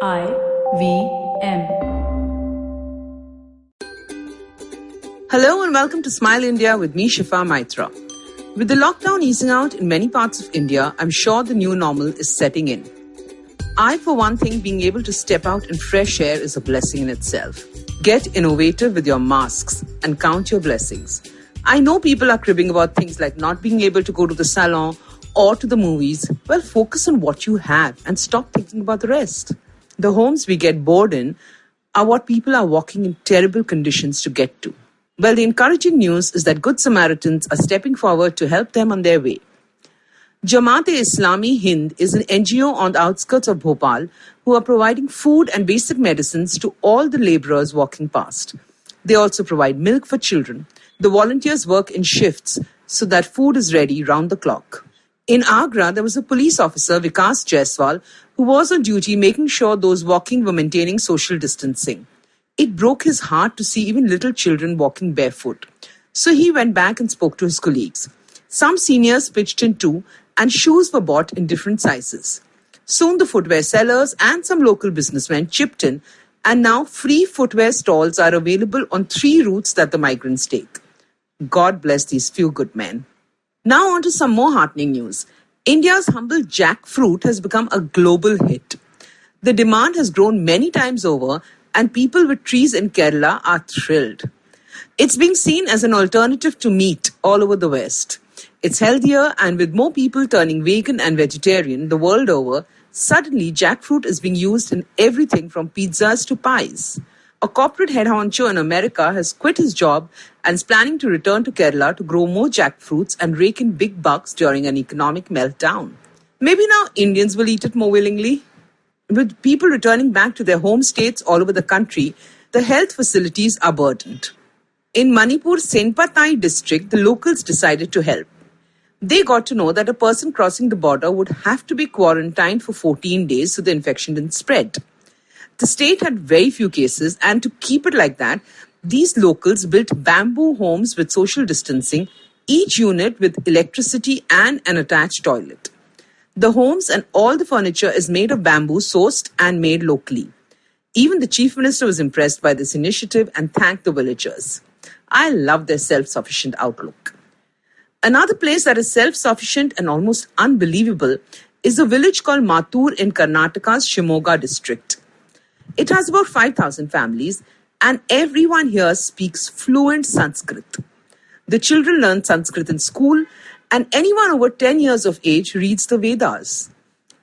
IVM. Hello and welcome to Smile India with me, Shifa Maitra. With the lockdown easing out in many parts of India, I'm sure the new normal is setting in. I, for one thing, being able to step out in fresh air is a blessing in itself. Get innovative with your masks and count your blessings. I know people are cribbing about things like not being able to go to the salon or to the movies. Well, focus on what you have and stop thinking about the rest. The homes we get bored in are what people are walking in terrible conditions to get to. Well, the encouraging news is that Good Samaritans are stepping forward to help them on their way. Jamaat-e-Islami Hind is an NGO on the outskirts of Bhopal who are providing food and basic medicines to all the labourers walking past. They also provide milk for children. The volunteers work in shifts so that food is ready round the clock. In Agra, there was a police officer, Vikas Jaiswal, who was on duty making sure those walking were maintaining social distancing. It broke his heart to see even little children walking barefoot. So he went back and spoke to his colleagues. Some seniors pitched in too, and shoes were bought in different sizes. Soon the footwear sellers and some local businessmen chipped in, and now free footwear stalls are available on 3 routes that the migrants take. God bless these few good men. Now on to some more heartening news. India's humble jackfruit has become a global hit. The demand has grown many times over, and people with trees in Kerala are thrilled. It's being seen as an alternative to meat all over the West. It's healthier, and with more people turning vegan and vegetarian the world over, suddenly jackfruit is being used in everything from pizzas to pies. A corporate head honcho in America has quit his job and is planning to return to Kerala to grow more jackfruits and rake in big bucks during an economic meltdown. Maybe now Indians will eat it more willingly? With people returning back to their home states all over the country, the health facilities are burdened. In Manipur's Senpatai district, the locals decided to help. They got to know that a person crossing the border would have to be quarantined for 14 days so the infection didn't spread. The state had very few cases, and to keep it like that, these locals built bamboo homes with social distancing, each unit with electricity and an attached toilet. The homes and all the furniture is made of bamboo sourced and made locally. Even the chief minister was impressed by this initiative and thanked the villagers. I love their self-sufficient outlook. Another place that is self-sufficient and almost unbelievable is a village called Mathur in Karnataka's Shimoga district. It has about 5,000 families, and everyone here speaks fluent Sanskrit. The children learn Sanskrit in school, and anyone over 10 years of age reads the Vedas.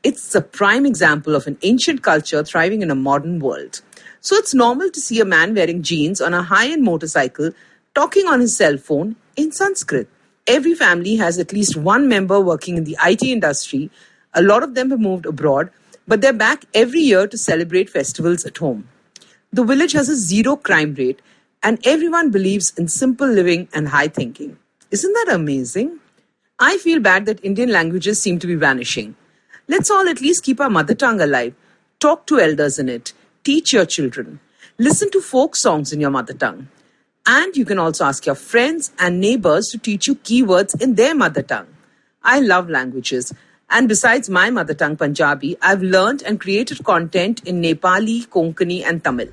It's a prime example of an ancient culture thriving in a modern world. So it's normal to see a man wearing jeans on a high-end motorcycle talking on his cell phone in Sanskrit. Every family has at least one member working in the IT industry. A lot of them have moved abroad, but they're back every year to celebrate festivals at home. The village has a 0 crime rate, and everyone believes in simple living and high thinking. Isn't that amazing? I feel bad that Indian languages seem to be vanishing. Let's all at least keep our mother tongue alive. Talk to elders in it. Teach your children. Listen to folk songs in your mother tongue. And you can also ask your friends and neighbors to teach you keywords in their mother tongue. I love languages. And besides my mother tongue Punjabi, I've learned and created content in Nepali, Konkani and Tamil.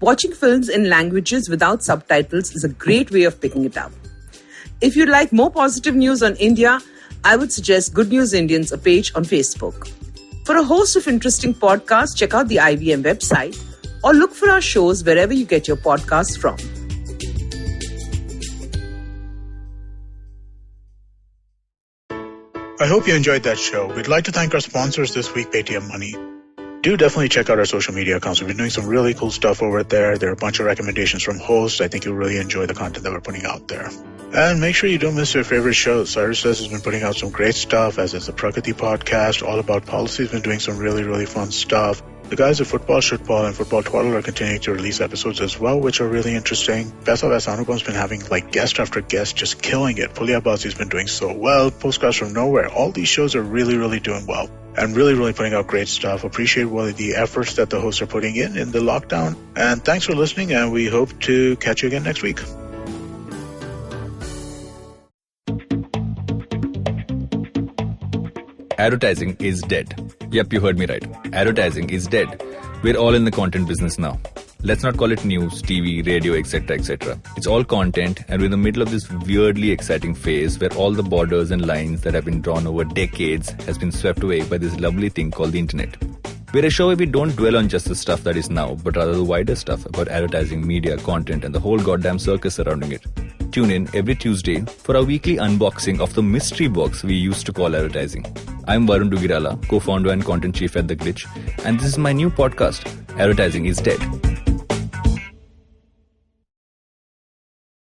Watching films in languages without subtitles is a great way of picking it up. If you'd like more positive news on India, I would suggest Good News Indians, a page on Facebook. For a host of interesting podcasts, check out the IVM website or look for our shows wherever you get your podcasts from. I hope you enjoyed that show. We'd like to thank our sponsors this week, Paytm Money. Do definitely check out our social media accounts. We've been doing some really cool stuff over there. There are a bunch of recommendations from hosts. I think you'll really enjoy the content that we're putting out there. And make sure you don't miss your favorite shows. Cyrus has been putting out some great stuff, as is the Prakati podcast, all about policy. Has been doing some really, really fun stuff. The guys at Football Shitball and Football Twaddle are continuing to release episodes as well, which are really interesting. Best of Anupam's been having guest after guest just killing it. Pulia Bazi's been doing so well. Postcards from Nowhere. All these shows are really, really doing well and really, really putting out great stuff. Appreciate the efforts that the hosts are putting in the lockdown. And thanks for listening, and we hope to catch you again next week. Advertising is dead. Yep, you heard me right. Advertising is dead. We're all in the content business now. Let's not call it news, TV, radio, etc., etc. It's all content, and we're in the middle of this weirdly exciting phase where all the borders and lines that have been drawn over decades has been swept away by this lovely thing called the internet. We're a show where we don't dwell on just the stuff that is now, but rather the wider stuff about advertising, media, content, and the whole goddamn circus surrounding it. Tune in every Tuesday for our weekly unboxing of the mystery box we used to call advertising. I'm Varun Dugirala, co-founder and content chief at The Glitch, and this is my new podcast, Advertising is Dead.